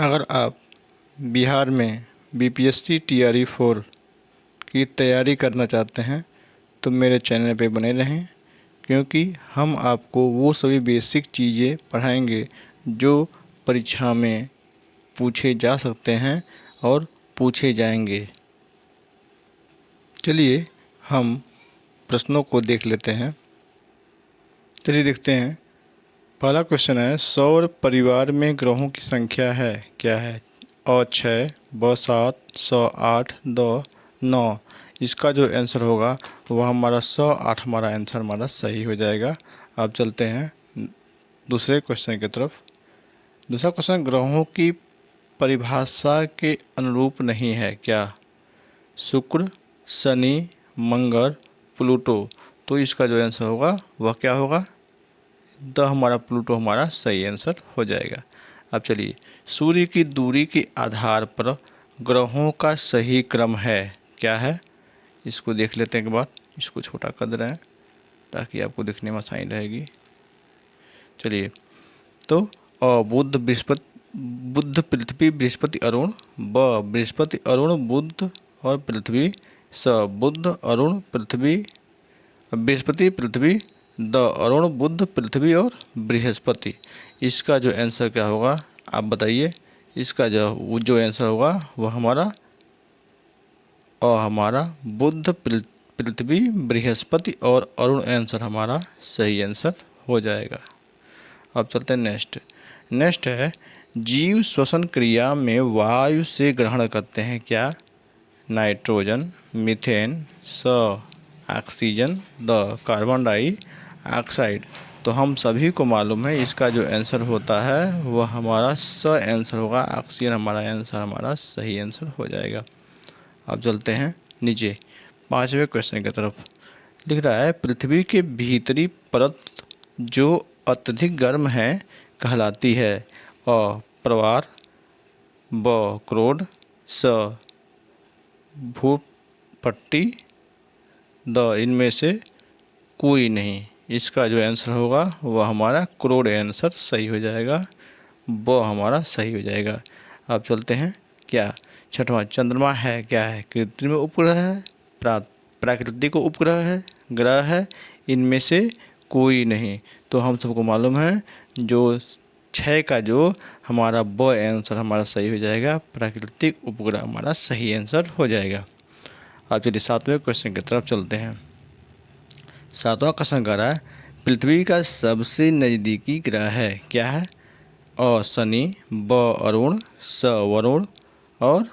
अगर आप बिहार में बीपीएससी टीआरई 4 की तैयारी करना चाहते हैं तो मेरे चैनल पे बने रहें, क्योंकि हम आपको वो सभी बेसिक चीज़ें पढ़ाएंगे जो परीक्षा में पूछे जा सकते हैं और पूछे जाएंगे। चलिए हम प्रश्नों को देख लेते हैं। चलिए देखते हैं। पहला क्वेश्चन है, सौर परिवार में ग्रहों की संख्या है क्या है? अ 6, ब 7, स 8, द 9। इसका जो आंसर होगा वह हमारा 108 हमारा आंसर हमारा सही हो जाएगा। अब चलते हैं दूसरे क्वेश्चन की तरफ। दूसरा क्वेश्चन, ग्रहों की परिभाषा के अनुरूप नहीं है क्या? शुक्र, शनि, मंगल, प्लूटो। तो इसका जो आंसर होगा वह क्या होगा? द हमारा प्लूटो हमारा सही आंसर हो जाएगा। अब चलिए, सूर्य की दूरी के आधार पर ग्रहों का सही क्रम है क्या है? इसको देख लेते हैं एक बार। इसको छोटा कर दे रहे हैं ताकि आपको देखने में आसानी रहेगी। चलिए, तो बुध बृहस्पति, बुध पृथ्वी बृहस्पति अरुण, ब बृहस्पति अरुण बुध और पृथ्वी, स बुध अरुण पृथ्वी बृहस्पति पृथ्वी, द अरुण बुध पृथ्वी और बृहस्पति। इसका जो आंसर क्या होगा आप बताइए। इसका जो आंसर होगा वह हमारा हमारा बुध पृथ्वी बृहस्पति और अरुण आंसर हमारा सही आंसर हो जाएगा। अब चलते हैं नेक्स्ट है, जीव श्वसन क्रिया में वायु से ग्रहण करते हैं क्या? नाइट्रोजन, मीथेन, स ऑक्सीजन, द कार्बन डाइऑक्साइड। तो हम सभी को मालूम है इसका जो आंसर होता है वह हमारा स आंसर होगा। ऑक्सीजन हमारा आंसर हमारा सही आंसर हो जाएगा। अब चलते हैं नीचे पांचवें क्वेश्चन की तरफ। लिख रहा है, पृथ्वी के भीतरी परत जो अत्यधिक गर्म है कहलाती है? अ प्रवार, ब क्रोड, स भूपट्टी, द इनमें से कोई नहीं। इसका जो आंसर होगा वह हमारा क्रोड आंसर सही हो जाएगा। ब हमारा सही हो जाएगा। अब चलते हैं क्या छठवां, चंद्रमा है क्या है? कृत्रिम उपग्रह है, प्राकृतिक उपग्रह है, ग्रह है, इनमें से कोई नहीं। तो हम सबको मालूम है जो 6 का जो हमारा ब आंसर हमारा सही हो जाएगा। प्राकृतिक उपग्रह हमारा सही आंसर हो जाएगा। अब चलिए सातवें क्वेश्चन की तरफ चलते हैं। सातवां क्वेश्चन कह रहा है, पृथ्वी का सबसे नज़दीकी ग्रह है क्या है? अ शनि, ब अरुण, स वरुण और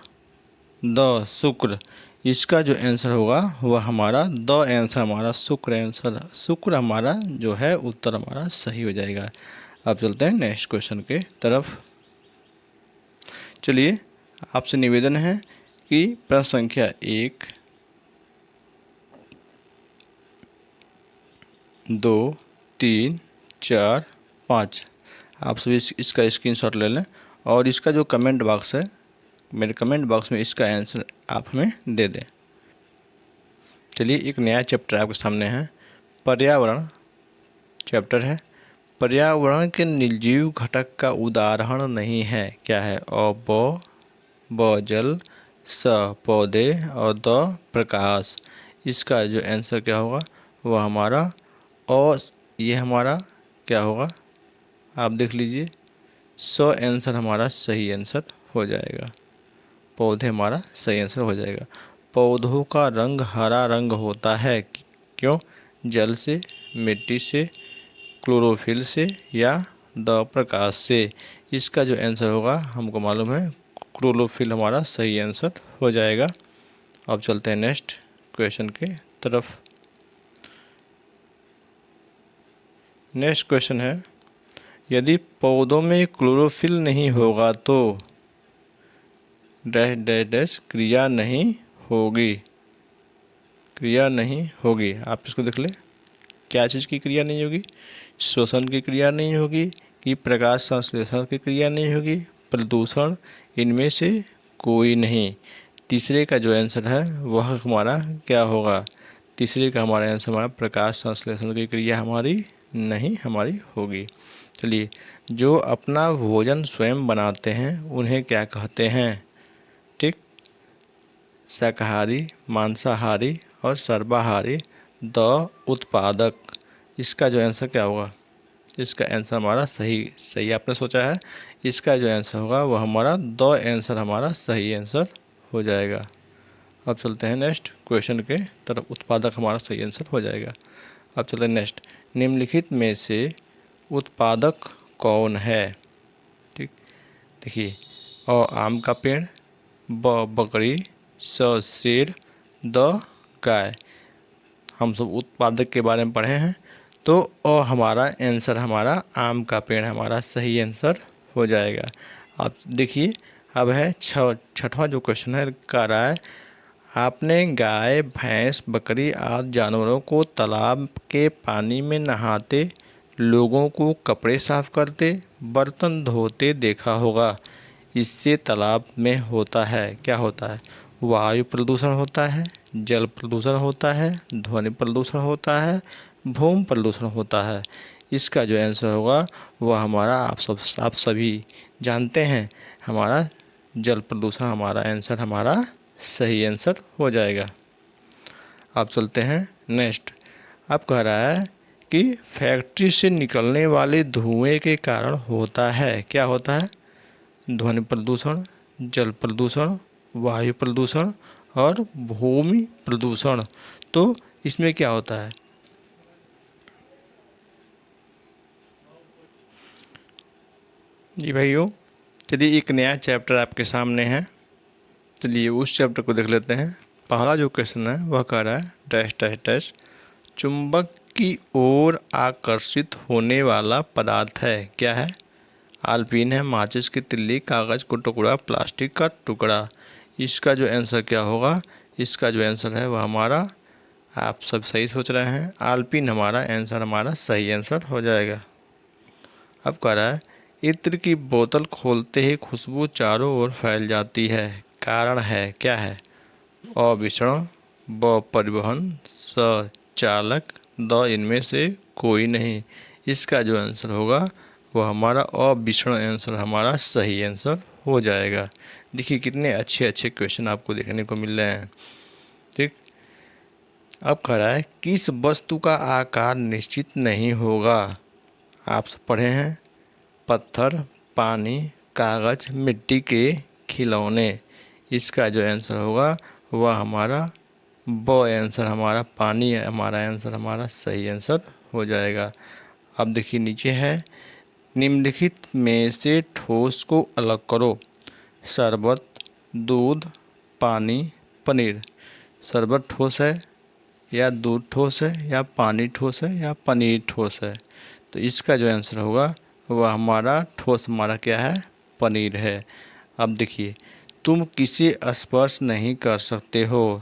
द शुक्र। इसका जो आंसर होगा वह हमारा द आंसर हमारा शुक्र हमारा जो है उत्तर हमारा सही हो जाएगा। अब चलते हैं नेक्स्ट क्वेश्चन के तरफ। चलिए, आपसे निवेदन है कि प्रश्न संख्या 1, 2, 3, 4, 5 आप सभी इसका स्क्रीनशॉट ले लें और इसका जो कमेंट बॉक्स है मेरे कमेंट बॉक्स में इसका आंसर आप हमें दे दें। चलिए, एक नया चैप्टर आपके सामने है, पर्यावरण चैप्टर है। पर्यावरण के निर्जीव घटक का उदाहरण नहीं है क्या है? ब जल, स पौधे और द प्रकाश। इसका जो आंसर क्या होगा वह हमारा और ये हमारा क्या होगा आप देख लीजिए। स आंसर हमारा सही आंसर हो जाएगा। पौधे हमारा सही आंसर हो जाएगा। पौधों का रंग हरा रंग होता है क्यों? जल से, मिट्टी से, क्लोरोफिल से या द प्रकाश से। इसका जो आंसर होगा हमको मालूम है क्लोरोफिल हमारा सही आंसर हो जाएगा। अब चलते हैं नेक्स्ट क्वेश्चन के तरफ। नेक्स्ट क्वेश्चन है, यदि पौधों में क्लोरोफिल नहीं होगा तो डैश डैश डैश क्रिया नहीं होगी। क्रिया नहीं होगी, आप इसको देख ले। क्या चीज़ की क्रिया नहीं होगी? श्वसन की क्रिया नहीं होगी कि प्रकाश संश्लेषण की क्रिया नहीं होगी, प्रदूषण, इनमें से कोई नहीं। तीसरे का जो आंसर है वह हमारा क्या होगा? तीसरे का हमारा आंसर हमारा प्रकाश संश्लेषण की क्रिया हमारी नहीं हमारी होगी। चलिए, जो अपना भोजन स्वयं बनाते हैं उन्हें क्या कहते हैं? ठीक, शाकाहारी, मांसाहारी और सर्वाहारी। द उत्पादक। इसका जो आंसर क्या होगा? इसका आंसर हमारा सही सही आपने सोचा है। इसका जो आंसर होगा वह हमारा द आंसर हमारा सही आंसर हो जाएगा। अब चलते हैं नेक्स्ट क्वेश्चन के तरफ। उत्पादक हमारा सही आंसर हो जाएगा। अब चलते हैं नेक्स्ट। निम्नलिखित में से उत्पादक कौन है? ठीक, देखिए, अ आम का पेड़, ब बकरी, स शेर, द गाय। हम सब उत्पादक के बारे में पढ़े हैं, तो हमारा आंसर हमारा आम का पेड़ हमारा सही आंसर हो जाएगा। अब देखिए, अब है छठवां जो क्वेश्चन है कह रहा है, आपने गाय, भैंस, बकरी आदि जानवरों को तालाब के पानी में नहाते, लोगों को कपड़े साफ करते, बर्तन धोते देखा होगा। इससे तालाब में होता है क्या होता है? वायु प्रदूषण होता है, जल प्रदूषण होता है, ध्वनि प्रदूषण होता है, भूमि प्रदूषण होता है। इसका जो आंसर होगा वह हमारा आप सभी जानते हैं, हमारा जल प्रदूषण हमारा आंसर हमारा सही आंसर हो जाएगा। अब चलते हैं नेक्स्ट। अब कह रहा है कि फैक्ट्री से निकलने वाले धुएं के कारण होता है क्या होता है? ध्वनि प्रदूषण, जल प्रदूषण, वायु प्रदूषण और भूमि प्रदूषण। तो इसमें क्या होता है? जी भाइयों, चलिए एक नया चैप्टर आपके सामने है। चलिए उस चैप्टर को देख लेते हैं। पहला जो क्वेश्चन है वह कह रहा है डैश डैश डैश चुंबक की ओर आकर्षित होने वाला पदार्थ है क्या है? आलपीन है, माचिस की तिल्ली, कागज का टुकड़ा, प्लास्टिक का टुकड़ा। इसका जो आंसर क्या होगा? इसका जो आंसर है वह हमारा, आप सब सही सोच रहे हैं, आलपीन हमारा आंसर हमारा सही आंसर हो जाएगा। अब कह रहा है इत्र की बोतल खोलते ही खुशबू चारों ओर फैल जाती है, कारण है क्या है? अ विषण, ब परिवहन, स चालक, द इनमें से कोई नहीं। इसका जो आंसर होगा वह हमारा अविषण आंसर हमारा सही आंसर हो जाएगा। देखिए कितने अच्छे अच्छे क्वेश्चन आपको देखने को मिल रहे हैं। ठीक, अब कह रहा है किस वस्तु का आकार निश्चित नहीं होगा? आप सब पढ़े हैं, पत्थर, पानी, कागज, मिट्टी के खिलौने। इसका जो आंसर होगा वह हमारा ब आंसर हमारा पानी है, हमारा आंसर हमारा सही आंसर हो जाएगा। अब देखिए नीचे है, निम्नलिखित में से ठोस को अलग करो। शरबत, दूध, पानी, पनीर। शरबत ठोस है या दूध ठोस है या पानी ठोस है या पनीर ठोस है? तो इसका जो आंसर होगा वह हमारा ठोस हमारा क्या है? पनीर है। अब देखिए, तुम किसे स्पर्श नहीं कर सकते हो?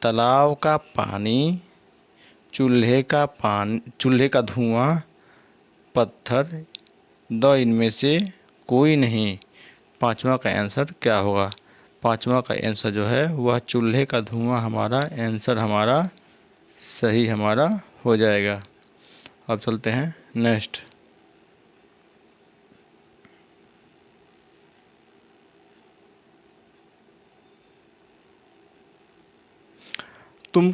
तालाब का पानी, चूल्हे का धुआं, पत्थर, द इनमें से कोई नहीं। पांचवा का आंसर क्या होगा? पांचवा का आंसर जो है वह चूल्हे का धुआं हमारा आंसर हमारा सही हमारा हो जाएगा। अब चलते हैं नेक्स्ट। तुम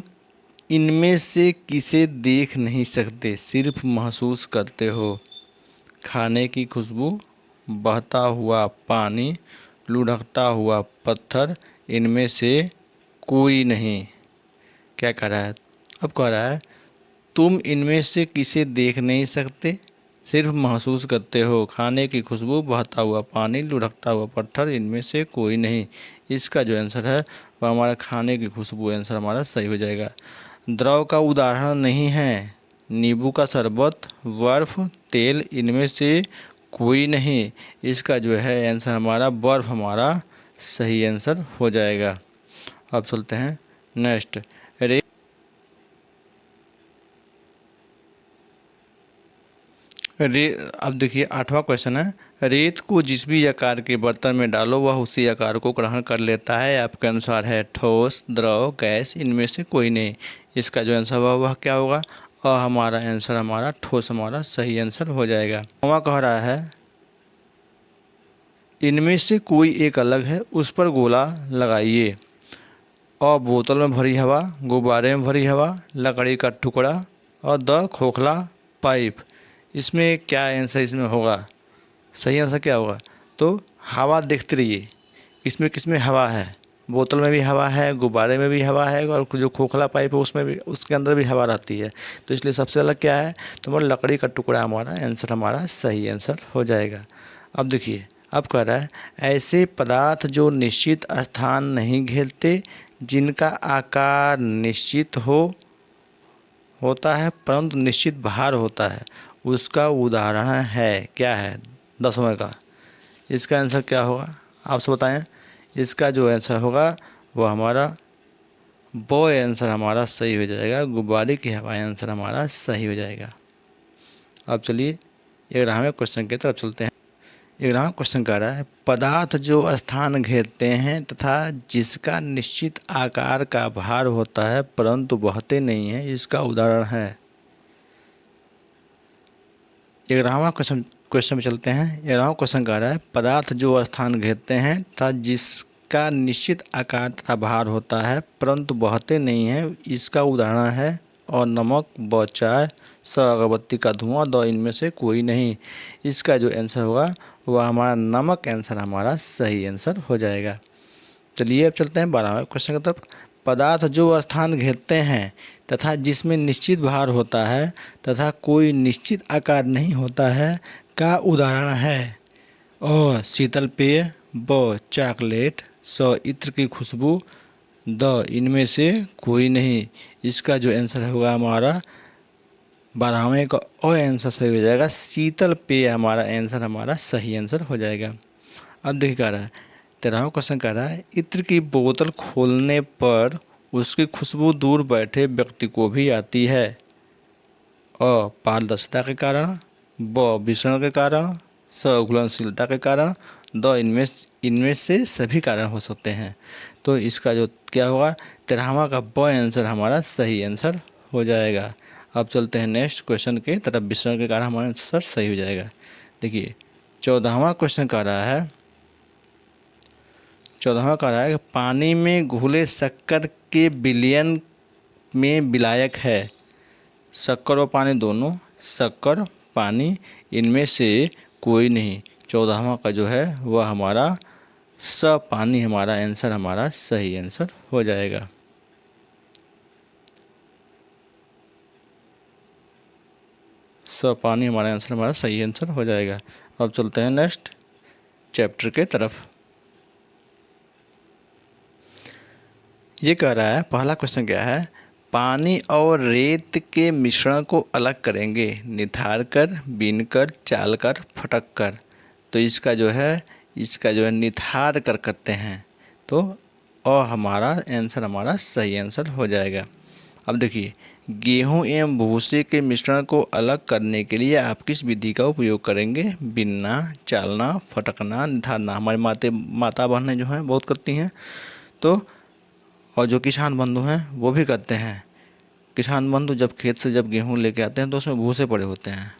इनमें से किसे देख नहीं सकते, सिर्फ महसूस करते हो? खाने की खुशबू, बहता हुआ पानी, लुढ़कता हुआ पत्थर, इनमें से कोई नहीं। क्या कह रहा है? अब कह रहा है तुम इनमें से किसे देख नहीं सकते, सिर्फ महसूस करते हो? खाने की खुशबू, बहता हुआ पानी, लुढ़कता हुआ पत्थर, इनमें से कोई नहीं। इसका जो आंसर है वह हमारा खाने की खुशबू आंसर हमारा सही हो जाएगा। द्रव का उदाहरण नहीं है, नींबू का शरबत, बर्फ, तेल, इनमें से कोई नहीं। इसका जो है आंसर हमारा बर्फ हमारा सही आंसर हो जाएगा। अब चलते हैं नेक्स्ट। रे अब देखिए आठवां क्वेश्चन है, रेत को जिस भी आकार के बर्तन में डालो वह उसी आकार को ग्रहण कर लेता है, आपके अनुसार है ठोस, द्रव, गैस, इनमें से कोई नहीं। इसका जो आंसर हुआ वह क्या होगा? और हमारा आंसर हमारा ठोस हमारा सही आंसर हो जाएगा। वहाँ कह रहा है इनमें से कोई एक अलग है, उस पर गोला लगाइए। और बोतल में भरी हवा, गुब्बारे में भरी हवा, लकड़ी का टुकड़ा और द खोखला पाइप। इसमें क्या आंसर इसमें होगा? सही आंसर क्या होगा? तो हवा देखते रहिए, इसमें किसमें हवा है? बोतल में भी हवा है, गुब्बारे में भी हवा है, और जो खोखला पाइप है उसमें भी, उसके अंदर भी हवा रहती है। तो इसलिए सबसे अलग क्या है? तो हमारा लकड़ी का टुकड़ा हमारा आंसर हमारा सही आंसर हो जाएगा। अब देखिए, अब कह रहा है ऐसे पदार्थ जो निश्चित स्थान नहीं घेरते, जिनका आकार निश्चित होता है परंतु निश्चित भार होता है, उसका उदाहरण है क्या है? 10वें का इसका आंसर क्या होगा? आप सब बताएं। इसका जो आंसर होगा वो हमारा वो आंसर हमारा सही हो जाएगा। गुब्बारे की हवा आंसर हमारा सही हो जाएगा। अब चलिए 11वें क्वेश्चन की तरफ चलते हैं। 11वां क्वेश्चन कह रहा है पदार्थ जो स्थान घेरते हैं तथा जिसका निश्चित आकार का भार होता है परंतु बहते नहीं हैं, इसका उदाहरण है। 11वां क्वेश्चन में चलते हैं। 11वां क्वेश्चन कह रहा है पदार्थ जो स्थान घेरते हैं तथा जिसका निश्चित आकार तथा भार होता है परंतु बहते नहीं हैं, इसका उदाहरण है। और नमक, ब चाय, स अगरबत्ती का धुआं, द इनमें से कोई नहीं। इसका जो आंसर होगा वह हमारा नमक आंसर हमारा सही आंसर हो जाएगा। चलिए अब चलते हैं 12वें क्वेश्चन की तरफ। पदार्थ जो स्थान घेरते हैं तथा जिसमें निश्चित भार होता है तथा कोई निश्चित आकार नहीं होता है का उदाहरण है। और शीतल पेय, ब चॉकलेट, स इत्र की खुशबू, द इनमें से कोई नहीं। इसका जो आंसर होगा हमारा 12वें का और आंसर सही हो जाएगा। शीतल पेय हमारा आंसर हमारा सही आंसर हो जाएगा। अब देखिए कह रहा है 13वां क्वेश्चन कह रहा है इत्र की बोतल खोलने पर उसकी खुशबू दूर बैठे व्यक्ति को भी आती है। अ पारदर्शिता के कारण, ब विषण के कारण, स घुलनशीलता के कारण, द इनमें से सभी कारण हो सकते हैं। तो इसका जो क्या होगा 13वां का ब आंसर हमारा सही आंसर हो जाएगा। अब चलते हैं नेक्स्ट क्वेश्चन के तरफ। विषण के कारण हमारा आंसर सही हो जाएगा। देखिए 14वां क्वेश्चन कह रहा है 14वां कह रहा है कि पानी में घुले शक्कर के विलयन में विलायक है। शक्कर और पानी दोनों, शक्कर पानी, इनमें से कोई नहीं। 14वां का जो है वह हमारा स पानी हमारा आंसर हमारा सही आंसर हो जाएगा। स पानी हमारा आंसर हमारा सही आंसर हो जाएगा। अब चलते हैं नेक्स्ट चैप्टर के तरफ। ये कह रहा है पहला क्वेश्चन क्या है? पानी और रेत के मिश्रण को अलग करेंगे, निथार कर, बीन कर, चाल कर, फटक कर। तो इसका जो है निथार कर करते हैं। तो और हमारा आंसर हमारा सही आंसर हो जाएगा। अब देखिए गेहूं एवं भूसे के मिश्रण को अलग करने के लिए आप किस विधि का उपयोग करेंगे? बीनना, चालना, फटकना, निथारना। हमारी माता बहनें जो हैं बहुत करती हैं। तो और जो किसान बंधु हैं वो भी करते हैं। किसान बंधु जब खेत से जब गेहूँ लेके आते हैं तो उसमें भूसे पड़े होते हैं।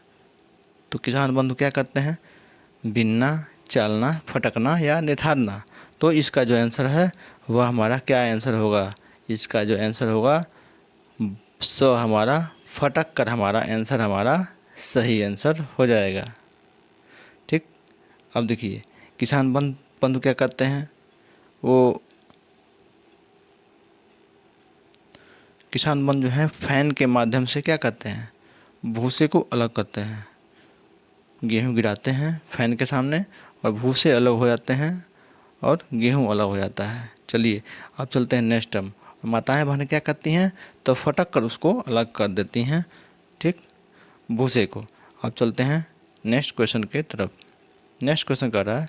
तो किसान बंधु क्या करते हैं? बीनना, चालना, फटकना या निथारना। तो इसका जो आंसर है वह हमारा क्या आंसर होगा? इसका जो आंसर होगा स हमारा फटक कर हमारा आंसर हमारा सही आंसर हो जाएगा। ठीक। अब देखिए किसान बंधु क्या करते हैं? वो किसान बंधु जो है फैन के माध्यम से क्या करते हैं? भूसे को अलग करते हैं। गेहूँ गिराते हैं फैन के सामने और भूसे अलग हो जाते हैं और गेहूँ अलग हो जाता है। चलिए अब चलते हैं नेक्स्ट टर्म। माताएं बहनें क्या करती हैं? तो फटक कर उसको अलग कर देती हैं, ठीक, भूसे को। अब चलते हैं नेक्स्ट क्वेश्चन के तरफ। नेक्स्ट क्वेश्चन कर रहा है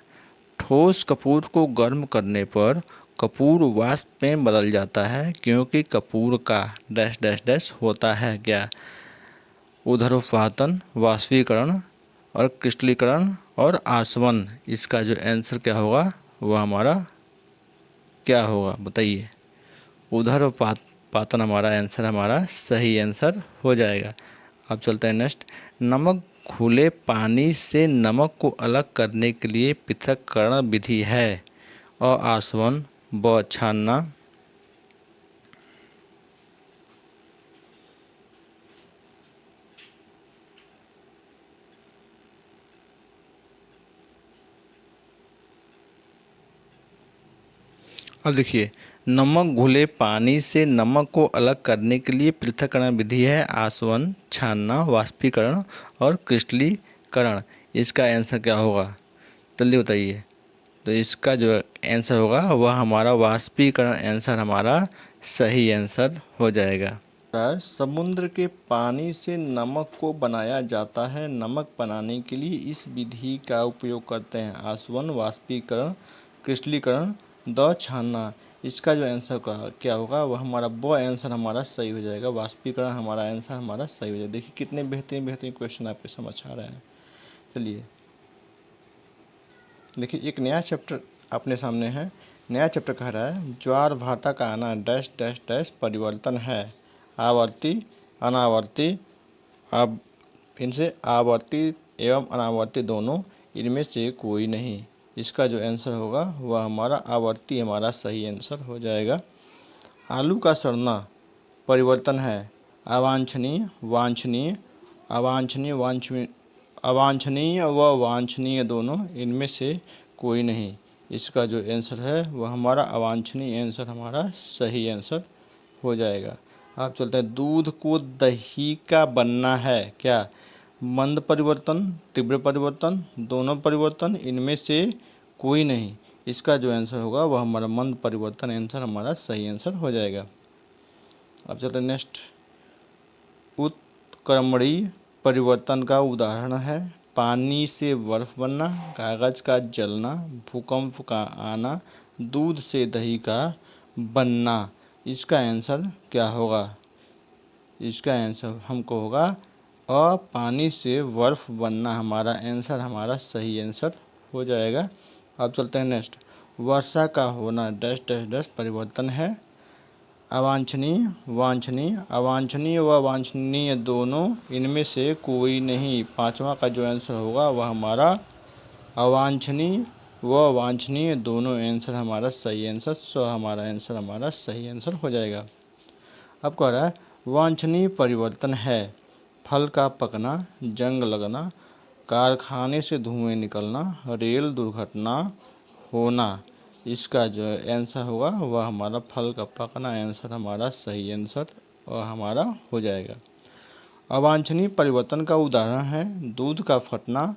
ठोस कपूर को गर्म करने पर कपूर वाष्प में बदल जाता है क्योंकि कपूर का डैश डैश डैश होता है क्या? ऊर्ध्वपातन, वाष्पीकरण और क्रिस्टलीकरण और आसवन। इसका जो आंसर क्या होगा वह हमारा क्या होगा बताइए? उत्पादन हमारा आंसर हमारा सही आंसर हो जाएगा। अब चलते हैं नेक्स्ट। नमक घुले पानी से नमक को अलग करने के लिए पृथक्करण विधि है। आसवन, ब छानना। अब देखिए, नमक घुले पानी से नमक को अलग करने के लिए पृथक्करण विधि है आसवन, छानना, वाष्पीकरण और क्रिस्टलीकरण। इसका आंसर क्या होगा, जल्दी बताइए। तो इसका जो आंसर होगा वह हमारा वाष्पीकरण आंसर हमारा सही आंसर हो जाएगा। समुद्र के पानी से नमक को बनाया जाता है। नमक बनाने के लिए इस विधि का उपयोग करते हैं आसवन, वाष्पीकरण, क्रिस्टलीकरण, द छानना। इसका जो आंसर क्या होगा वह हमारा वो आंसर हमारा सही हो जाएगा। वाष्पीकरण हमारा आंसर हमारा सही हो जाएगा। देखिए कितने बेहतरीन बेहतरीन क्वेश्चन आपके समझ आ रहे हैं। चलिए देखिए, एक नया चैप्टर अपने सामने है। नया चैप्टर कह रहा है ज्वार भाटा का आना डैश डैश डैश परिवर्तन है। आवर्ती, अनावर्ती, अब फिर से आवर्ती एवं अनावर्ती दोनों, इनमें से कोई नहीं। इसका जो आंसर होगा वह हमारा आवर्ती हमारा सही आंसर हो जाएगा। आलू का सड़ना परिवर्तन है। अवांछनीय, वांछनीय, अवांछनीय, वांछनीय, अवांछनीय व वांछनीय दोनों, इनमें से कोई नहीं। इसका जो आंसर है वह हमारा अवांछनीय आंसर हमारा सही आंसर हो जाएगा। आप चलते हैं, दूध को दही का बनना है क्या। मंद परिवर्तन, तीव्र परिवर्तन, दोनों परिवर्तन, इनमें से कोई नहीं। इसका जो आंसर होगा वह हमारा मंद परिवर्तन आंसर हमारा सही आंसर हो जाएगा। अब चलते हैं नेक्स्ट। उत्क्रमणीय परिवर्तन का उदाहरण है पानी से बर्फ बनना, कागज का जलना, भूकंप का आना, दूध से दही का बनना। इसका आंसर क्या होगा, इसका आंसर हमको होगा पानी से बर्फ बनना हमारा आंसर हमारा सही आंसर हो जाएगा। अब चलते हैं नेक्स्ट। वर्षा का होना डैश डैश डैश परिवर्तन है। अवांछनीय, वांछनीय, अवांछनीय व वांछनीय दोनों, इनमें से कोई नहीं। पांचवा का जो आंसर होगा वह हमारा अवांछनीय व वांछनीय दोनों आंसर हमारा सही आंसर, सो हमारा आंसर हमारा सही आंसर हो जाएगा। अब कह रहा है वांछनीय परिवर्तन है फल का पकना, जंग लगना, कारखाने से धुएं निकलना, रेल दुर्घटना होना। इसका जो आंसर होगा वह हमारा फल का पकना आंसर हमारा सही आंसर और हमारा हो जाएगा। अवांछनीय परिवर्तन का उदाहरण है दूध का फटना,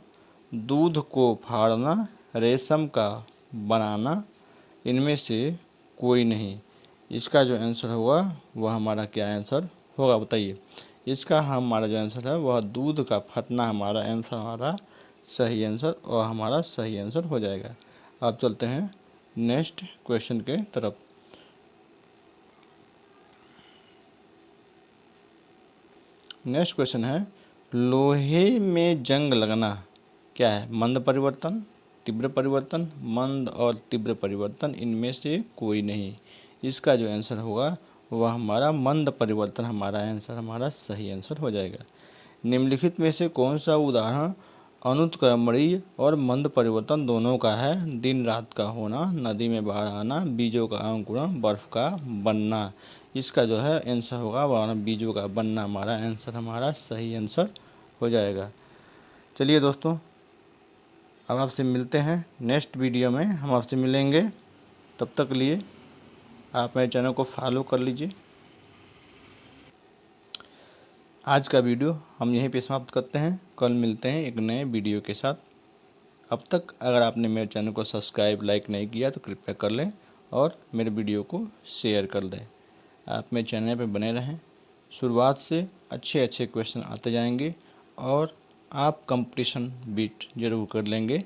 दूध को फाड़ना, रेशम का बनाना, इनमें से कोई नहीं। इसका जो आंसर होगा वह हमारा क्या आंसर होगा बताइए। इसका हमारा जो आंसर है वह दूध का फटना हमारा आंसर हमारा सही आंसर और हमारा सही आंसर हो जाएगा। अब चलते हैं नेक्स्ट क्वेश्चन के तरफ। नेक्स्ट क्वेश्चन है लोहे में जंग लगना क्या है। मंद परिवर्तन, तीव्र परिवर्तन, मंद और तीव्र परिवर्तन, इनमें से कोई नहीं। इसका जो आंसर होगा वह हमारा मंद परिवर्तन हमारा आंसर हमारा सही आंसर हो जाएगा। निम्नलिखित में से कौन सा उदाहरण अनुत्क्रमणीय और मंद परिवर्तन दोनों का है। दिन रात का होना, नदी में बाढ़ आना, बीजों का अंकुरण, बर्फ का बनना। इसका जो है आंसर होगा वह बीजों का बनना हमारा आंसर हमारा सही आंसर हो जाएगा। चलिए दोस्तों, अब आपसे मिलते हैं नेक्स्ट वीडियो में, हम आपसे मिलेंगे। तब तक लिए आप मेरे चैनल को फॉलो कर लीजिए। आज का वीडियो हम यहीं पे समाप्त करते हैं। कल मिलते हैं एक नए वीडियो के साथ। अब तक अगर आपने मेरे चैनल को सब्सक्राइब लाइक नहीं किया तो कृपया कर लें और मेरे वीडियो को शेयर कर दें। आप मेरे चैनल पे बने रहें। शुरुआत से अच्छे अच्छे क्वेश्चन आते जाएंगे और आप कंपटीशन बीट ज़रूर कर लेंगे।